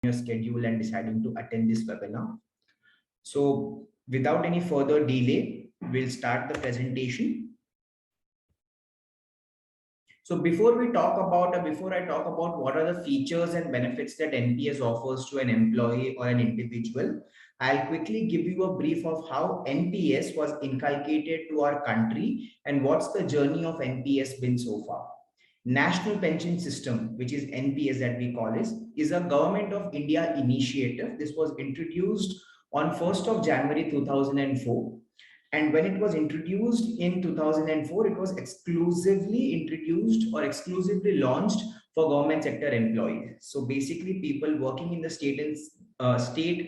your schedule and deciding to attend this webinar. So without any further delay, we'll start the presentation. So before I talk about what are the features and benefits that NPS offers to an employee or an individual, I'll quickly give you a brief of how NPS was inculcated to our country and what's the journey of NPS been so far. National Pension System, which is NPS that we call is a Government of India initiative. This was introduced on 1st of January 2004. And when it was introduced in 2004, it was exclusively introduced or exclusively launched for government sector employees. So basically people working in the state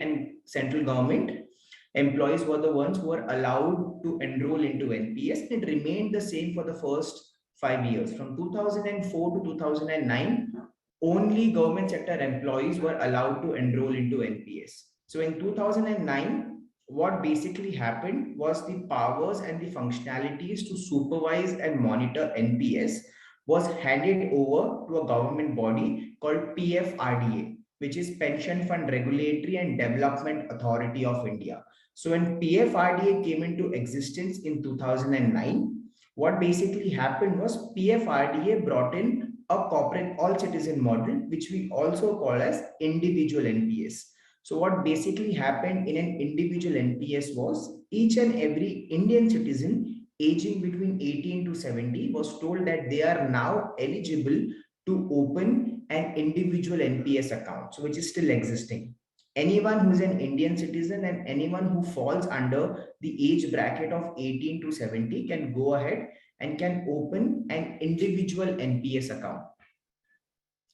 and central government employees were the ones who were allowed to enroll into NPS. It remained the same for the first 5 years. From 2004 to 2009, only government sector employees were allowed to enroll into NPS. So in 2009, what basically happened was the powers and the functionalities to supervise and monitor NPS was handed over to a government body called PFRDA, which is Pension Fund Regulatory and Development Authority of India. So when PFRDA came into existence in 2009, what basically happened was PFRDA brought in a corporate all citizen model, which we also call as individual NPS. So what basically happened in an individual NPS was each and every Indian citizen aging between 18 to 70 was told that they are now eligible to open an individual NPS account, so which is still existing. Anyone who's an Indian citizen and anyone who falls under the age bracket of 18 to 70 can go ahead and can open an individual NPS account.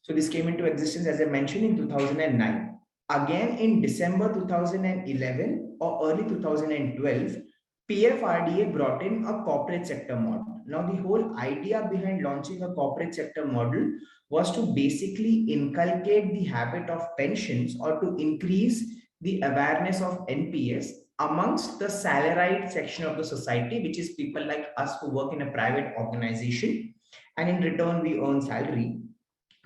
So this came into existence, as I mentioned, in 2009. Again, in December 2011 or early 2012, PFRDA brought in a corporate sector model. Now, the whole idea behind launching a corporate sector model was to basically inculcate the habit of pensions or to increase the awareness of NPS amongst the salaried section of the society, which is people like us who work in a private organization, and in return we earn salary.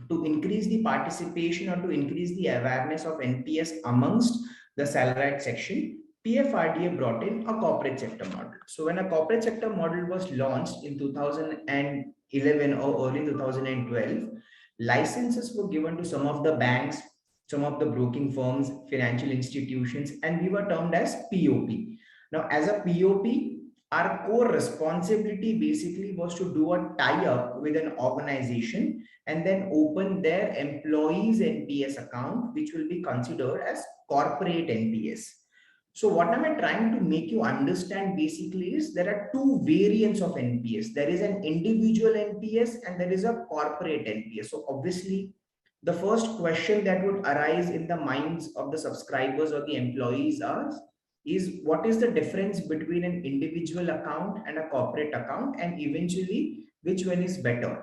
To increase the participation or to increase the awareness of NPS amongst the salaried section, PFRDA brought in a corporate sector model. So when a corporate sector model was launched in 2011 or early 2012, licenses were given to some of the banks, some of the broking firms, financial institutions, and we were termed as POP. Now, as a POP, our core responsibility basically was to do a tie-up with an organization and then open their employees NPS account, which will be considered as corporate NPS. So what am I trying to make you understand basically is there are two variants of NPS. There is an individual NPS and there is a corporate NPS. So obviously, the first question that would arise in the minds of the subscribers or the employees is what is the difference between an individual account and a corporate account, and eventually which one is better.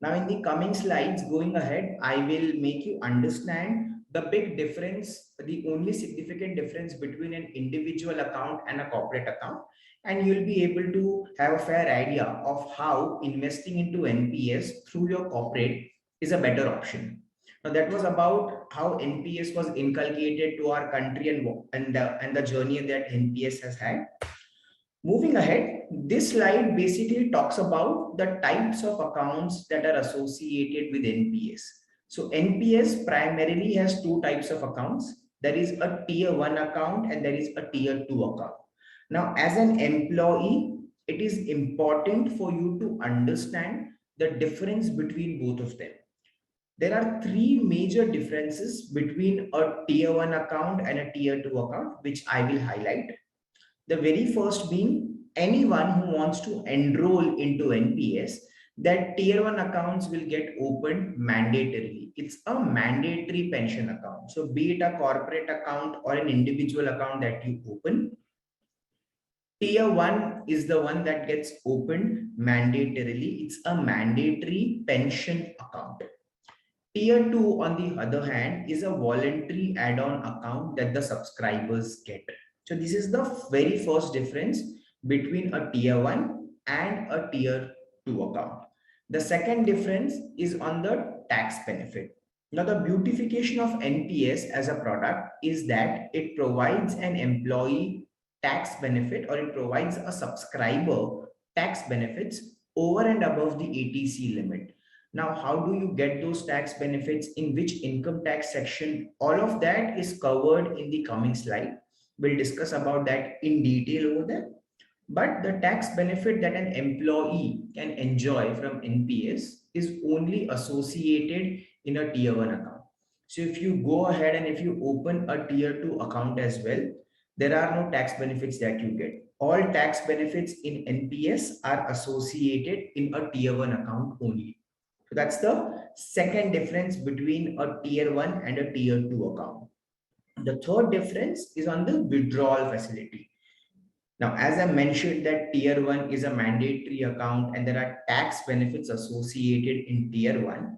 Now in the coming slides going ahead, I will make you understand the big difference, the only significant difference between an individual account and a corporate account, and you'll be able to have a fair idea of how investing into NPS through your corporate is a better option. Now that was about how NPS was inculcated to our country and the journey that NPS has had. Moving ahead, this slide basically talks about the types of accounts that are associated with NPS. So NPS primarily has two types of accounts. There is a tier 1 account and there is a tier 2 account. Now, as an employee, it is important for you to understand the difference between both of them. There are three major differences between a tier 1 account and a tier 2 account, which I will highlight. The very first being anyone who wants to enroll into NPS, that tier 1 accounts will get opened mandatorily. It's a mandatory pension account. So be it a corporate account or an individual account that you open, tier 1 is the one that gets opened mandatorily. It's a mandatory pension account. Tier 2, on the other hand, is a voluntary add-on account that the subscribers get. So this is the very first difference between a tier 1 and a tier 2 account. The second difference is on the tax benefit. Now, the beautification of NPS as a product is that it provides an employee tax benefit, or it provides a subscriber tax benefits over and above the ATC limit. Now, how do you get those tax benefits, in which income tax section? All of that is covered in the coming slide. We'll discuss about that in detail over there. But the tax benefit that an employee can enjoy from NPS is only associated in a tier 1 account. So if you go ahead and if you open a tier 2 account as well, there are no tax benefits that you get. All tax benefits in NPS are associated in a tier 1 account only. So that's the second difference between a tier 1 and a tier 2 account. The third difference is on the withdrawal facility. Now, as I mentioned that tier 1 is a mandatory account and there are tax benefits associated in tier 1,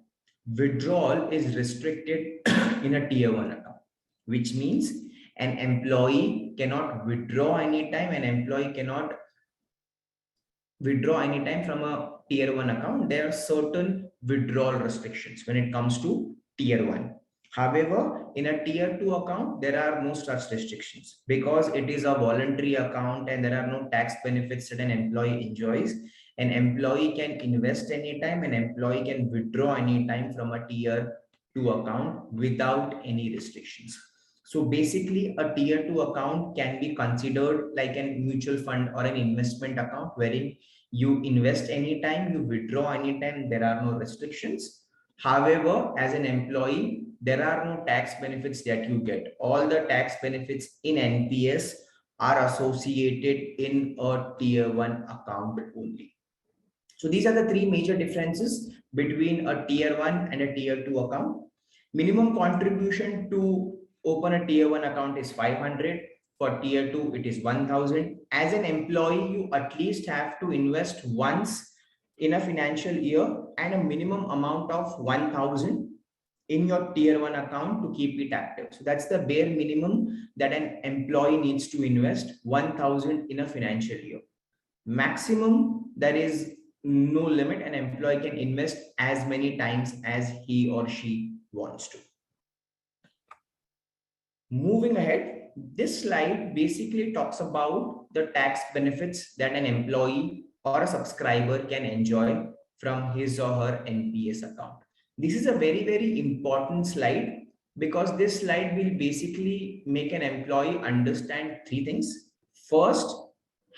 withdrawal is restricted in a tier 1 account, which means an employee cannot withdraw anytime. An employee cannot withdraw anytime from a tier 1 account. There are certain withdrawal restrictions when it comes to tier 1. However, in a tier 2 account, there are no such restrictions because it is a voluntary account and there are no tax benefits that an employee enjoys. An employee can invest anytime, an employee can withdraw anytime from a tier 2 account without any restrictions. So basically, a tier 2 account can be considered like a mutual fund or an investment account wherein you invest anytime, you withdraw anytime, there are no restrictions. However, as an employee, there are no tax benefits that you get. All the tax benefits in NPS are associated in a tier 1 account only. So these are the three major differences between a tier 1 and a tier 2 account. Minimum contribution to open a tier 1 account is 500. For tier 2, it is 1000. As an employee, you at least have to invest once in a financial year and a minimum amount of 1000 in your tier 1 account to keep it active. So that's the bare minimum that an employee needs to invest, 1000 in a financial year. Maximum, there is no limit. An employee can invest as many times as he or she wants to. Moving ahead, this slide basically talks about the tax benefits that an employee or a subscriber can enjoy from his or her NPS account. This is a very, very important slide because this slide will basically make an employee understand three things. First,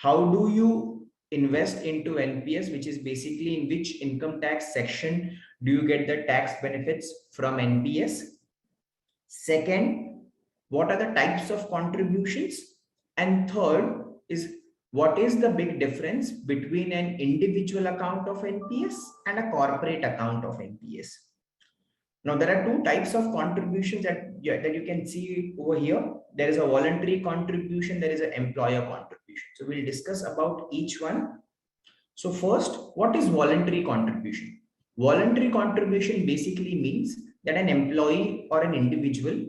how do you invest into NPS, which is basically in which income tax section do you get the tax benefits from NPS? Second, what are the types of contributions? And third is, what is the big difference between an individual account of NPS and a corporate account of NPS? Now, there are two types of contributions that you can see over here. There is a voluntary contribution, there is an employer contribution. So we'll discuss about each one. So first, what is voluntary contribution? Voluntary contribution basically means that an employee or an individual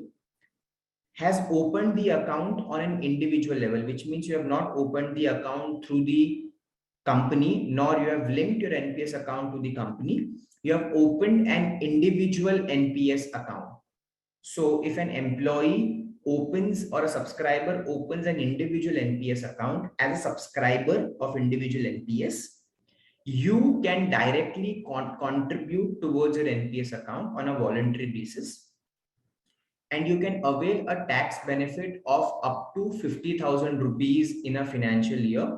has opened the account on an individual level, which means you have not opened the account through the company, nor you have linked your NPS account to the company. You have opened an individual NPS account. So if an employee opens or a subscriber opens an individual NPS account as a subscriber of individual NPS, you can directly contribute towards your NPS account on a voluntary basis. And you can avail a tax benefit of up to 50,000 rupees in a financial year.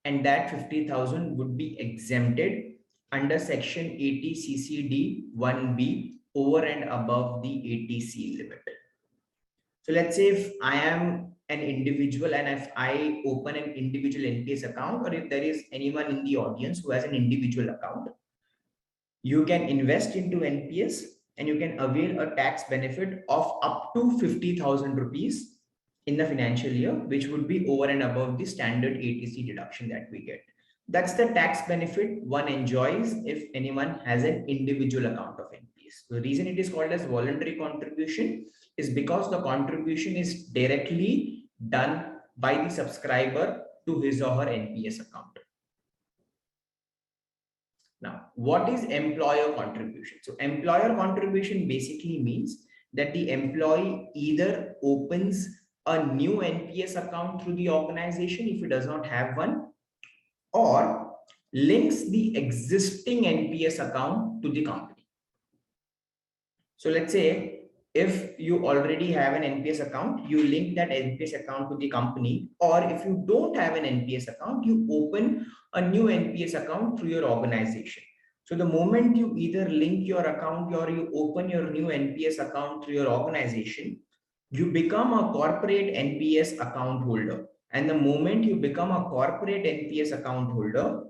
And that 50,000 would be exempted under section 80 CCD 1B over and above the ATC limit. So let's say if I am an individual and if I open an individual NPS account, or if there is anyone in the audience who has an individual account, you can invest into NPS and you can avail a tax benefit of up to 50,000 rupees in the financial year, which would be over and above the standard ATC deduction that we get. That's the tax benefit one enjoys if anyone has an individual account of NPS. The reason it is called as voluntary contribution is because the contribution is directly done by the subscriber to his or her NPS account. Now, what is employer contribution? So employer contribution basically means that the employee either opens a new NPS account through the organization if he does not have one, or links the existing NPS account to the company. So let's say if you already have an NPS account, you link that NPS account to the company, or if you don't have an NPS account, you open a new NPS account through your organization. So the moment you either link your account or you open your new NPS account through your organization, you become a corporate NPS account holder. And the moment you become a corporate NPS account holder,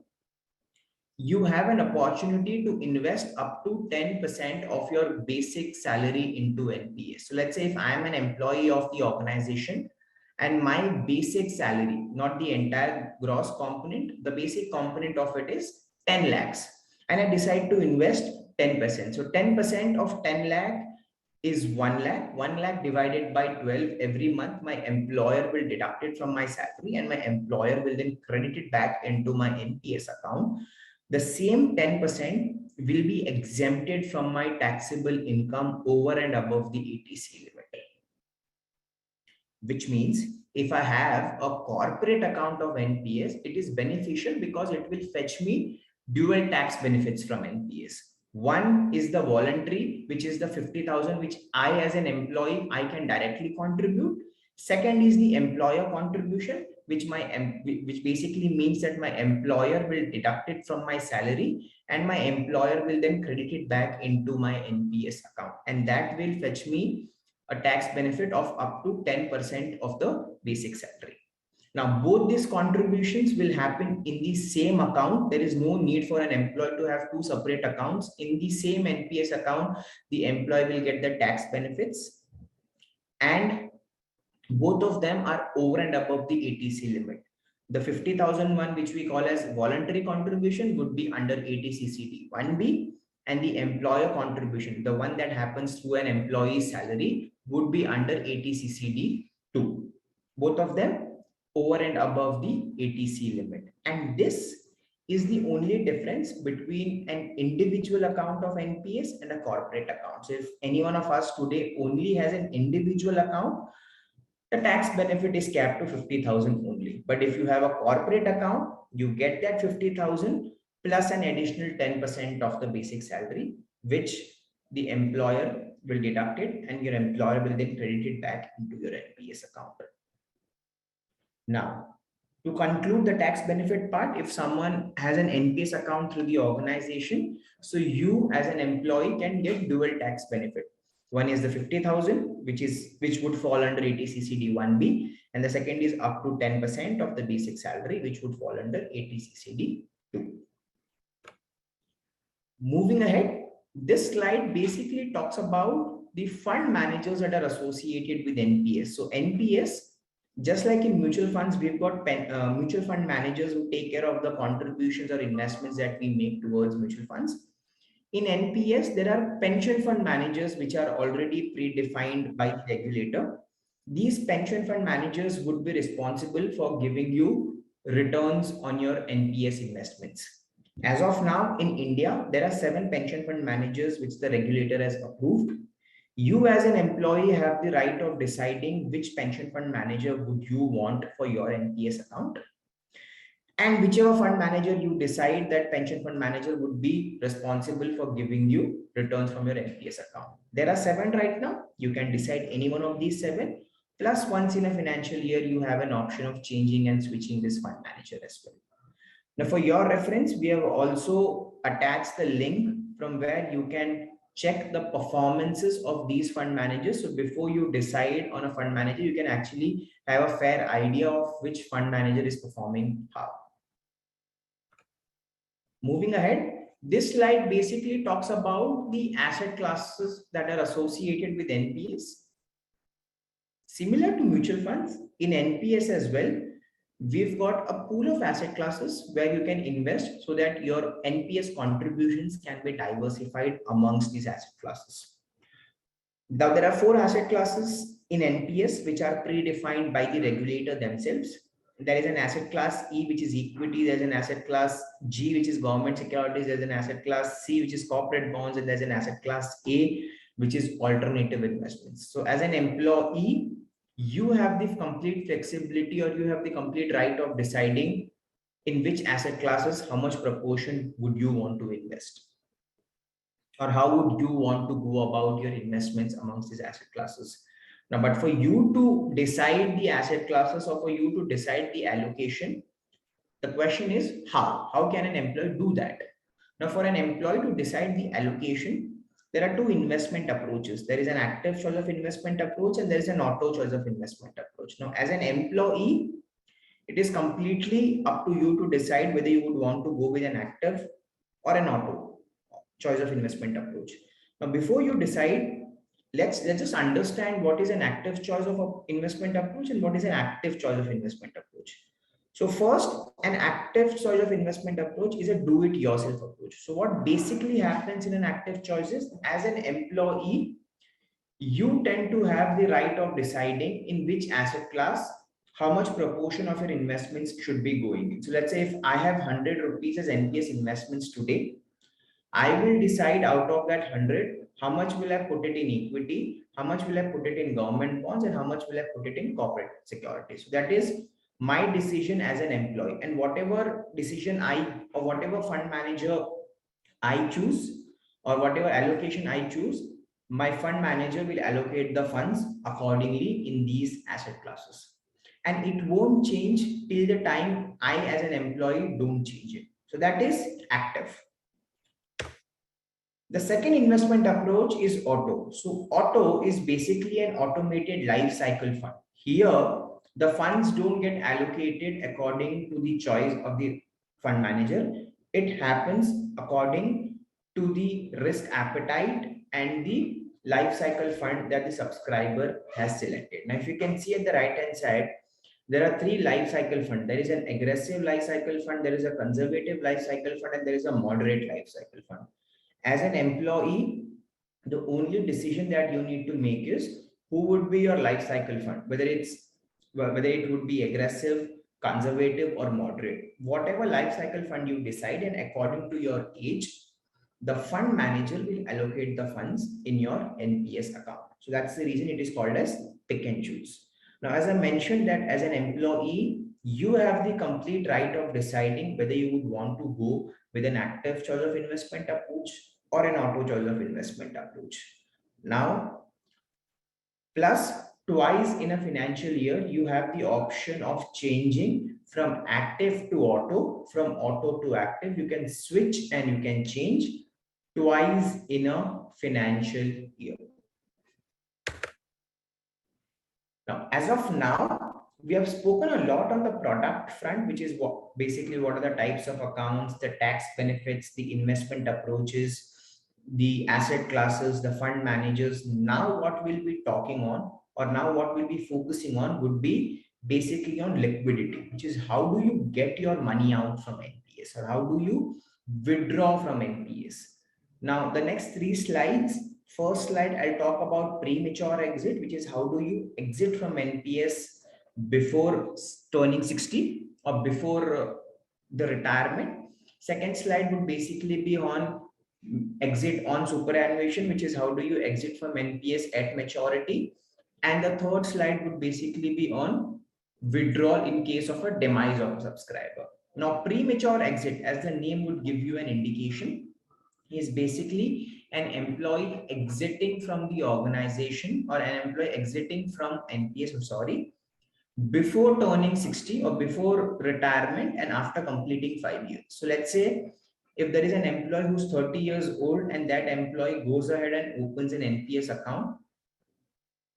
you have an opportunity to invest up to 10% of your basic salary into NPS. So let's say if I am an employee of the organization and my basic salary, not the entire gross component, the basic component of it is 10 lakhs, and I decide to invest 10%. So 10% of 10 lakh is 1 lakh. 1 lakh divided by 12 every month, my employer will deduct it from my salary and my employer will then credit it back into my NPS account. The same 10% will be exempted from my taxable income over and above the ETC limit. Which means if I have a corporate account of NPS, it is beneficial because it will fetch me dual tax benefits from NPS. One is the voluntary, which is the 50,000, which I as an employee, I can directly contribute. Second is the employer contribution, which basically means that my employer will deduct it from my salary and my employer will then credit it back into my NPS account. And that will fetch me a tax benefit of up to 10% of the basic salary. Now, both these contributions will happen in the same account. There is no need for an employee to have two separate accounts. In the same NPS account, the employee will get the tax benefits, and both of them are over and above the ATC limit. The 50,000 one, which we call as voluntary contribution, would be under ATCCD 1B, and the employer contribution, the one that happens through an employee's salary, would be under ATCCD 2. Both of them over and above the ATC limit. And this is the only difference between an individual account of NPS and a corporate account. So if any one of us today only has an individual account, the tax benefit is capped to 50,000 only. But if you have a corporate account, you get that 50,000 plus an additional 10% of the basic salary, which the employer will deduct it and your employer will then credit it back into your NPS account. Now, to conclude the tax benefit part, if someone has an NPS account through the organization, so you as an employee can get dual tax benefit. One is the 50,000, which would fall under ATCCD 1B, and the second is up to 10% of the basic salary, which would fall under ATCCD 2. Moving ahead, this slide basically talks about the fund managers that are associated with NPS. So NPS, just like in mutual funds, we've got mutual fund managers who take care of the contributions or investments that we make towards mutual funds. In NPS, there are pension fund managers which are already predefined by the regulator. These pension fund managers would be responsible for giving you returns on your NPS investments. As of now, in India, there are 7 pension fund managers which the regulator has approved. You as an employee have the right of deciding which pension fund manager would you want for your NPS account. And whichever fund manager you decide, that pension fund manager would be responsible for giving you returns from your NPS account. There are 7 right now. You can decide any one of these 7. Plus, once in a financial year, you have an option of changing and switching this fund manager as well. Now, for your reference, we have also attached the link from where you can check the performances of these fund managers. So before you decide on a fund manager, you can actually have a fair idea of which fund manager is performing how. Moving ahead, this slide basically talks about the asset classes that are associated with NPS. Similar to mutual funds, in NPS as well, we've got a pool of asset classes where you can invest so that your NPS contributions can be diversified amongst these asset classes. Now, there are 4 asset classes in NPS which are predefined by the regulator themselves. there is an asset class E, which is equity. There's an asset class G, which is government securities. There's an asset class C, which is corporate bonds. And there's an asset class A, which is alternative investments. So as an employee, you have the complete flexibility, or you have the complete right of deciding in which asset classes, how much proportion would you want to invest, or how would you want to go about your investments amongst these asset classes. Now, but for you to decide the asset classes, or for you to decide the allocation, the question is how? How can an employee do that? Now, for an employee to decide the allocation, there are two investment approaches. There is an active choice of investment approach, and there is an auto choice of investment approach. Now, as an employee, it is completely up to you to decide whether you would want to go with an active or an auto choice of investment approach. Now, before you decide, let's just understand what is an active choice of investment approach and what is an active choice of investment approach. So first, an active choice of investment approach is a do-it-yourself approach. So what basically happens in an active choice is, as an employee, you tend to have the right of deciding in which asset class, how much proportion of your investments should be going in. So let's say if I have 100 rupees as NPS investments today, I will decide out of that 100, how much will I put it in equity, how much will I put it in government bonds, and how much will I put it in corporate securities. So that is my decision as an employee. And whatever decision or whatever fund manager I choose, or whatever allocation I choose, my fund manager will allocate the funds accordingly in these asset classes. And it won't change till the time I, as an employee, don't change it. So that is active. The second investment approach is auto. So auto is basically an automated life cycle fund. Here, the funds don't get allocated according to the choice of the fund manager. It happens according to the risk appetite and the life cycle fund that the subscriber has selected. Now, if you can see at the right hand side, there are three life cycle fund. There is an aggressive life cycle fund, there is a conservative life cycle fund, and there is a moderate life cycle fund. As an employee, the only decision that you need to make is who would be your life cycle fund, whether it would be aggressive, conservative, or moderate. Whatever life cycle fund you decide, and according to your age, the fund manager will allocate the funds in your NPS account. So that's the reason it is called as pick and choose. Now, as I mentioned, that as an employee, you have the complete right of deciding whether you would want to go with an active choice of investment approach or an auto choice of investment approach. Now, plus twice in a financial year, you have the option of changing from active to auto, from auto to active. You can switch and you can change twice in a financial year. Now, as of now, we have spoken a lot on the product front, which is what are the types of accounts, the tax benefits, the investment approaches, the asset classes, the fund managers. Now, what we'll be talking on, or now what we'll be focusing on, would be basically on liquidity, which is how do you get your money out from NPS, or how do you withdraw from NPS. Now, the next three slides. First slide, I'll talk about premature exit, which is how do you exit from NPS before turning 60 or before the retirement. Second slide would basically be on exit on superannuation, which is how do you exit from NPS at maturity. And the third slide would basically be on withdrawal in case of a demise of a subscriber. Now, premature exit, as the name would give you an indication, is basically an employee exiting from the organization, or an employee exiting from NPS, before turning 60 or before retirement and after completing 5 years. So let's say if there is an employee who's 30 years old and that employee goes ahead and opens an NPS account,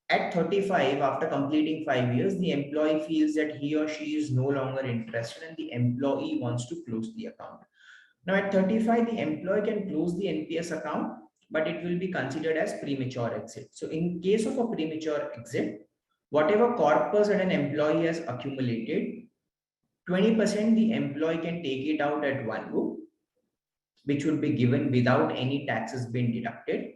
at 35, after completing 5 years, the employee feels that he or she is no longer interested and the employee wants to close the account. Now, at 35, the employee can close the NPS account, but it will be considered as premature exit. So in case of a premature exit, whatever corpus that an employee has accumulated, 20% the employee can take it out at one go, which would be given without any taxes being deducted.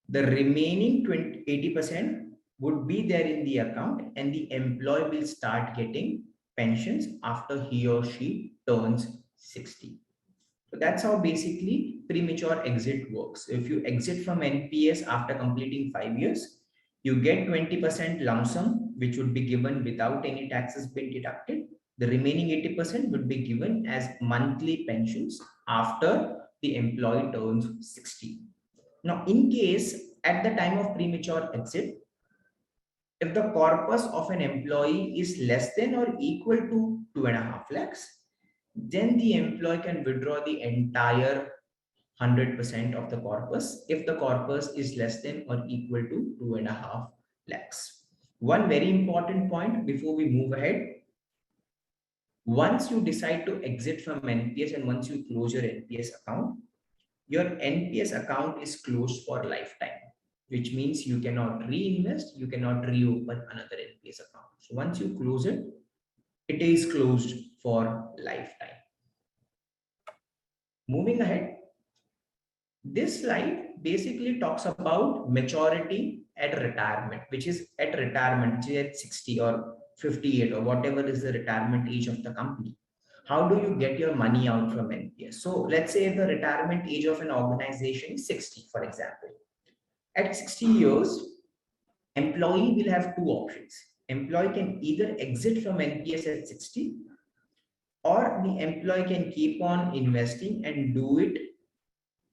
The remaining 80% would be there in the account, and the employee will start getting pensions after he or she turns 60. So that's how basically premature exit works. If you exit from NPS after completing 5 years, you get 20% lump sum, which would be given without any taxes being deducted. The remaining 80% would be given as monthly pensions after the employee turns 60. Now, in case at the time of premature exit, if the corpus of an employee is less than or equal to 2.5 lakhs, then the employee can withdraw the entire 100% of the corpus if the corpus is less than or equal to 2.5 lakhs. One very important point before we move ahead: once you decide to exit from NPS and once you close your NPS account, your NPS account is closed for lifetime, which means you cannot reinvest, you cannot reopen another NPS account. So once you close it, it is closed for lifetime. Moving ahead, this slide basically talks about maturity at retirement, which is at 60 or 58 or whatever is the retirement age of the company. How do you get your money out from NPS? So let's say the retirement age of an organization is 60, for example. At 60 years, employee will have two options. Employee can either exit from NPS at 60, or the employee can keep on investing and do it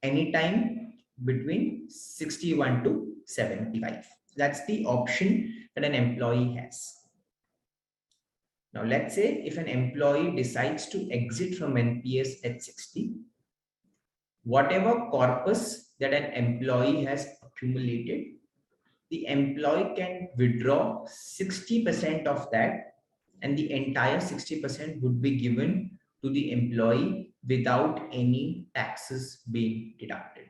anytime between 61 to 75. That's the option that an employee has. Now, let's say if an employee decides to exit from NPS at 60, whatever corpus that an employee has accumulated, the employee can withdraw 60% of that, and the entire 60% would be given to the employee without any taxes being deducted.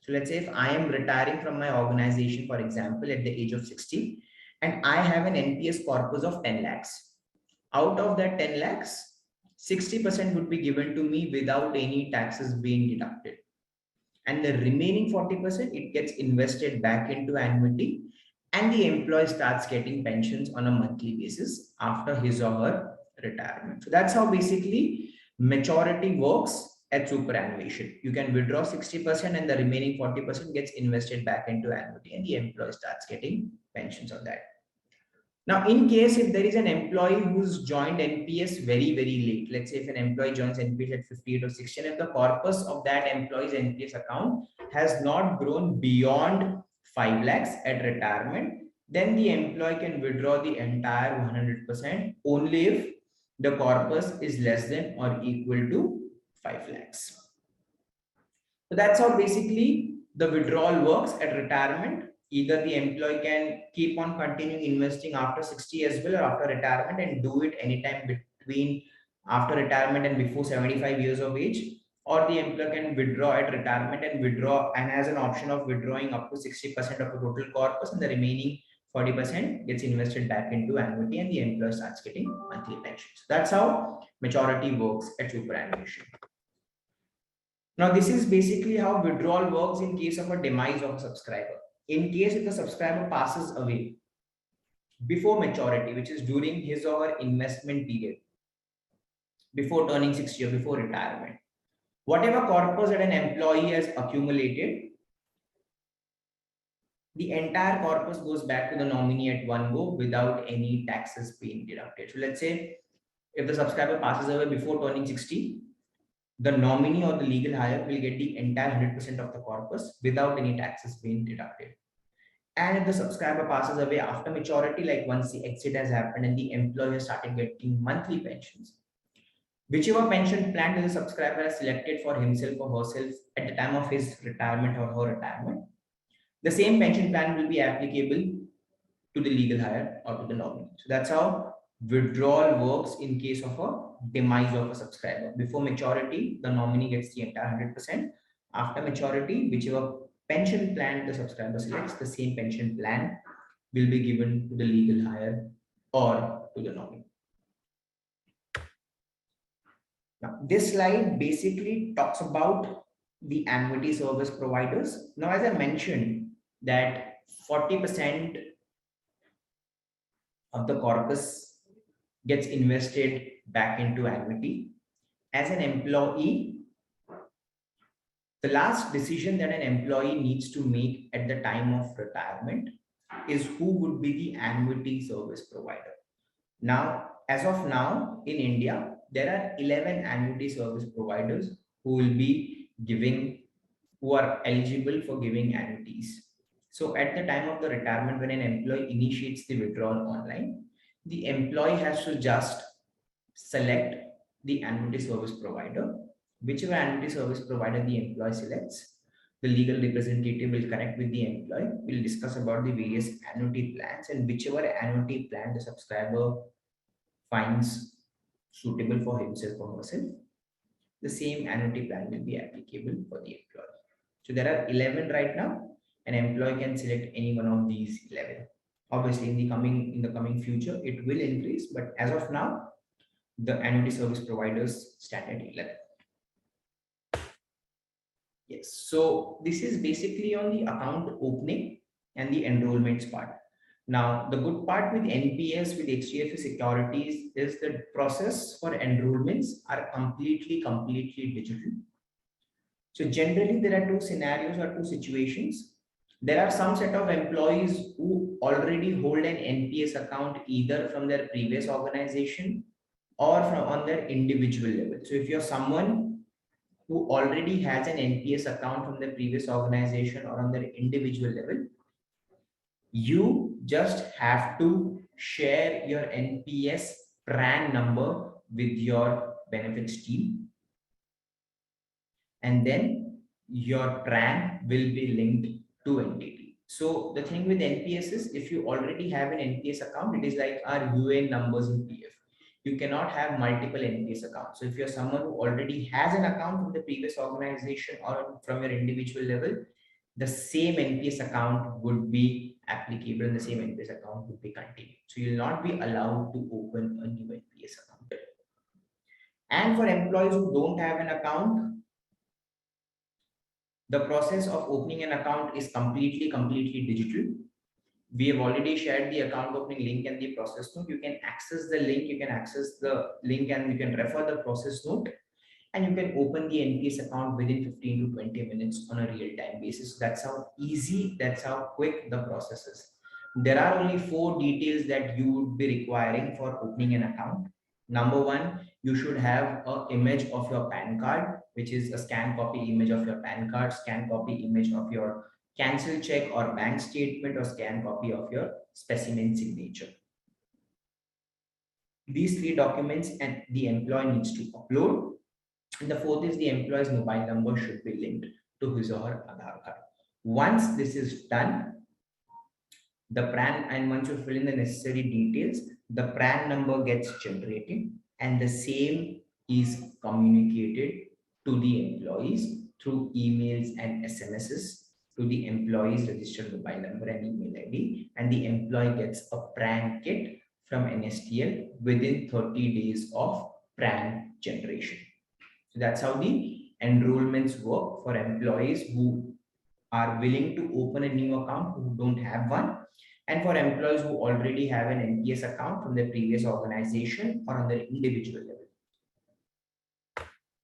So let's say if I am retiring from my organization, for example, at the age of 60, and I have an NPS corpus of 10 lakhs. Out of that 10 lakhs, 60% would be given to me without any taxes being deducted. And the remaining 40%, it gets invested back into annuity, and the employee starts getting pensions on a monthly basis after his or her retirement. So that's how basically maturity works at superannuation. You can withdraw 60% and the remaining 40% gets invested back into annuity, and the employee starts getting pensions on that. Now, in case if there is an employee who's joined NPS very, very late, let's say if an employee joins NPS at 58 or 60, and if the corpus of that employee's NPS account has not grown beyond 5 lakhs at retirement, then the employee can withdraw the entire 100% only if the corpus is less than or equal to 5 lakhs. So that's how basically the withdrawal works at retirement. Either the employee can keep on continuing investing after 60 as well, or after retirement, and do it anytime between after retirement and before 75 years of age, or the employee can withdraw at retirement and withdraw and has an option of withdrawing up to 60% of the total corpus, and the remaining 40% gets invested back into annuity, and the employer starts getting monthly pensions. That's how maturity works at superannuation. Now, this is basically how withdrawal works in case of a demise of a subscriber. In case if the subscriber passes away before maturity, which is during his or her investment period, before turning 60 or before retirement, whatever corpus that an employee has accumulated, the entire corpus goes back to the nominee at one go without any taxes being deducted. So let's say if the subscriber passes away before turning 60, the nominee or the legal hire will get the entire 100% of the corpus without any taxes being deducted. And if the subscriber passes away after maturity, like once the exit has happened and the employer started getting monthly pensions, whichever pension plan that the subscriber has selected for himself or herself at the time of his retirement or her retirement, the same pension plan will be applicable to the legal hire or to the nominee. So that's how withdrawal works in case of a demise of a subscriber. Before maturity, the nominee gets the entire 100%. After maturity, whichever pension plan the subscriber selects, the same pension plan will be given to the legal hire or to the nominee. Now, this slide basically talks about the annuity service providers. Now, as I mentioned, that 40% of the corpus gets invested back into annuity. As an employee, the last decision that an employee needs to make at the time of retirement is who would be the annuity service provider. Now, as of now, in India, there are 11 annuity service providers who will be giving, who are eligible for giving annuities. So at the time of the retirement, when an employee initiates the withdrawal online, the employee has to just select the annuity service provider. Whichever annuity service provider the employee selects, the legal representative will connect with the employee, will discuss about the various annuity plans, and whichever annuity plan the subscriber finds suitable for himself or herself, the same annuity plan will be applicable for the employee. So there are 11 right now. An employee can select any one of these 11. Obviously, in the coming future, it will increase, but as of now, the annuity service providers stand at 11. Yes, so this is basically on the account opening and the enrollments part. Now, the good part with NPS, with HDFC Securities, is the process for enrollments are completely digital. So generally, there are two scenarios or two situations. There are some set of employees who already hold an NPS account either from their previous organization or from on their individual level. So if you're someone who already has an NPS account from the previous organization or on their individual level, you just have to share your NPS PRAN number with your benefits team, and then your PRAN will be linked to entity. So the thing with NPS is, if you already have an NPS account, it is like our UN numbers in PF. You cannot have multiple NPS accounts. So if you're someone who already has an account from the previous organization or from your individual level, the same NPS account would be applicable and the same NPS account would be continued. So you'll not be allowed to open a new NPS account. And for employees who don't have an account, the process of opening an account is completely digital. We have already shared the account opening link and the process note. You can access the link, and you can refer the process note, and you can open the NPS account within 15 to 20 minutes on a real-time basis. That's how easy, that's how quick the process is. There are only 4 details that you would be requiring for opening an account. Number one, you should have an image of your PAN card, which is a scan copy image of your PAN card, scan copy image of your cancel check or bank statement, or scan copy of your specimen signature. These 3 documents and the employee needs to upload. And the 4th is the employee's mobile number should be linked to his or her Aadhaar card. Once this is done, the PRAN, and once you fill in the necessary details, the PRAN number gets generated and the same is communicated to the employees through emails and SMSs to the employee's registered mobile number and email ID, and the employee gets a PRAN kit from NSTL within 30 days of PRAN generation. So that's how the enrollments work for employees who are willing to open a new account who don't have one, and for employees who already have an NPS account from their previous organization or on their individual level.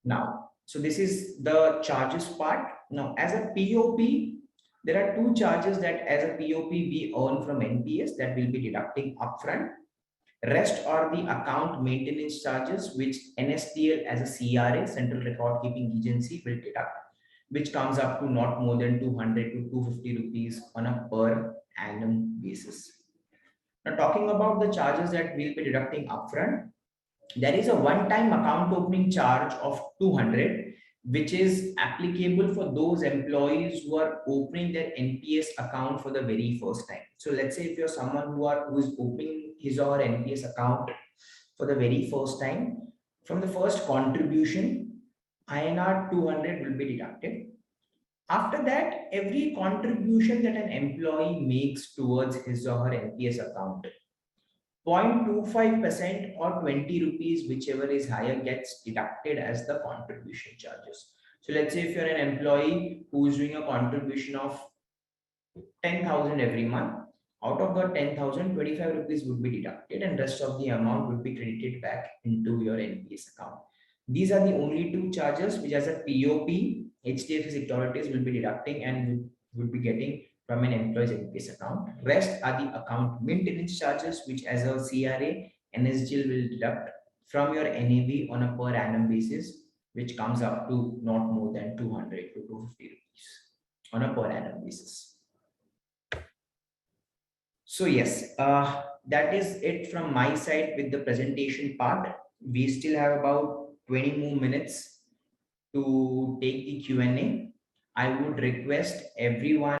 Now, so this is the charges part. Now, as a POP, there are 2 charges that as a POP we earn from NPS that will be deducting upfront. Rest are the account maintenance charges, which NSDL as a CRA, Central Record Keeping Agency, will deduct, which comes up to not more than 200 to 250 rupees on a per annum basis. Now, talking about the charges that we'll be deducting upfront, there is a one-time account opening charge of 200, which is applicable for those employees who are opening their NPS account for the very first time. So let's say if you're someone who is opening his or her NPS account for the very first time, from the first contribution, INR 200 will be deducted. After that, every contribution that an employee makes towards his or her NPS account, 0.25% or 20 rupees, whichever is higher, gets deducted as the contribution charges. So let's say if you're an employee who is doing a contribution of 10,000 every month, Out of the 10,000, 25 rupees would be deducted and rest of the amount would be credited back into your NPS account. These are the only two charges which as a POP, HDFC Securities will be deducting and would be getting from an employee's NPS account. Rest are the account maintenance charges which as a CRA, NSGL will deduct from your NAV on a per annum basis, which comes up to not more than 200 to 250 rupees on a per annum basis. So yes, that is it from my side with the presentation part. We still have about 20 more minutes to take the Q&A. I would request everyone